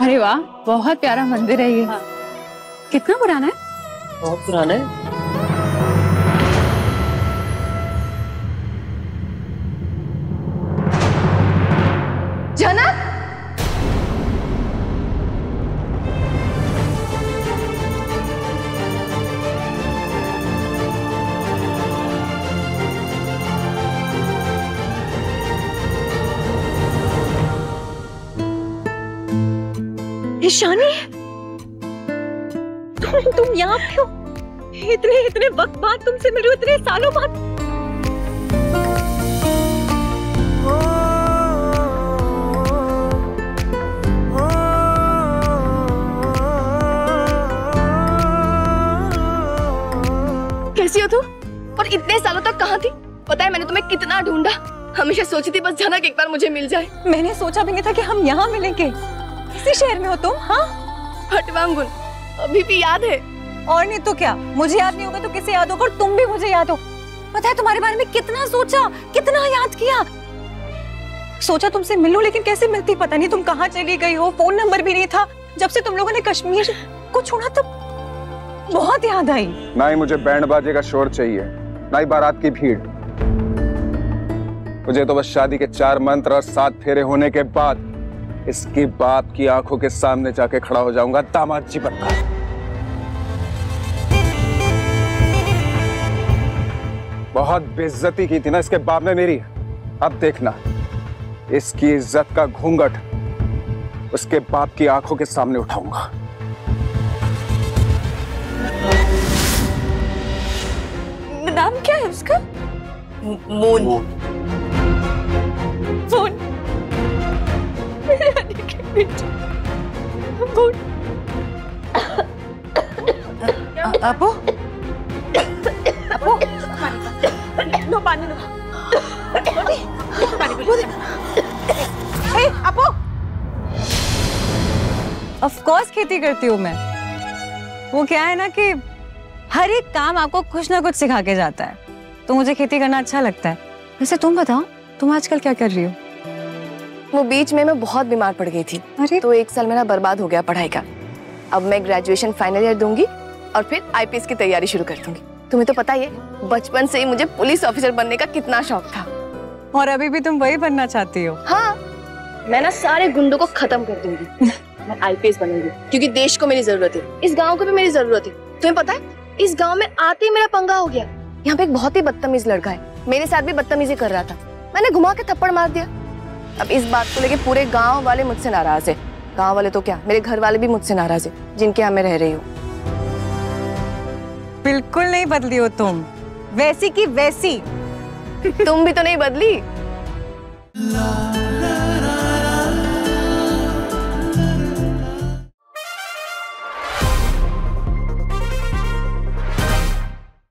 अरे वाह, बहुत प्यारा मंदिर है ये। हाँ। कितना पुराना है? बहुत पुराना है। जनक, ईशानी, तुम यहाँ पे हो? इतने वक्त बाद तुमसे मिली, इतने सालों बाद। कैसी हो तू? और इतने सालों तक कहाँ थी? पता है मैंने तुम्हें कितना ढूंढा। हमेशा सोची थी बस जनक एक बार मुझे मिल जाए। मैंने सोचा भी नहीं था कि हम यहाँ मिलेंगे। इसी शहर में हो तुम? हाँ, हटवांगुल, अभी भी याद है? और नहीं तो क्या, मुझे याद नहीं होगा तो किसे याद होगा? और तुम भी मुझे याद हो। पता है तुम्हारे बारे में कितना सोचा, कितना याद किया। सोचा तुमसे मिलूं, लेकिन कैसे मिलती पता नहीं। तुम कहाँ चली गई हो, फोन नंबर भी नहीं था। जब से तुम लोगों ने कश्मीर को छोड़ा तब बहुत याद आई। ना ही मुझे बैंड बाजे का शोर चाहिए, ना ही बारात की भीड़। मुझे तो बस शादी के 4 मंत्र और 7 फेरे होने के बाद इसकी बाप की आंखों के सामने जाके खड़ा हो जाऊंगा दामाद जी बनकर। बहुत बेइज्जती की थी ना इसके बाप ने मेरी। अब देखना, इसकी इज्जत का घूंघट उसके बाप की आंखों के सामने उठाऊंगा। नाम क्या है उसका? मून। मून। अपो, अपो, लो पानी लो। अपो, ऑफ कोर्स खेती करती हूँ मैं। वो क्या है ना कि हर एक काम आपको कुछ ना कुछ सिखा के जाता है, तो मुझे खेती करना अच्छा लगता है। वैसे तुम बताओ, तुम आजकल क्या कर रही हो? वो बीच में मैं बहुत बीमार पड़ गई थी। अरे तो 1 साल मेरा बर्बाद हो गया पढ़ाई का। अब मैं ग्रेजुएशन फाइनल ईयर दूंगी और फिर आईपीएस की तैयारी शुरू कर दूंगी। तुम्हें तो पता ही है, बचपन से ही मुझे पुलिस ऑफिसर बनने का कितना शौक था। और अभी भी तुम वही बनना चाहती हो? हाँ, मैं ना सारे गुंडों को खत्म कर दूंगी। मैं आईपीएस बनूंगी क्योंकि देश को मेरी जरूरत है, इस गाँव को भी मेरी जरूरत है। तुम्हें पता है, इस गाँव में आते ही मेरा पंगा हो गया। यहाँ पे एक बहुत ही बदतमीज लड़का है, मेरे साथ भी बदतमीजी कर रहा था। मैंने घुमा के थप्पड़ मार दिया। अब इस बात को लेके पूरे गांव वाले मुझसे नाराज है। गांव वाले तो क्या, मेरे घर वाले भी मुझसे नाराज है, जिनके यहाँ मैं रह रही हूँ। बिल्कुल नहीं बदली हो तुम, वैसी की वैसी। तुम भी तो नहीं बदली।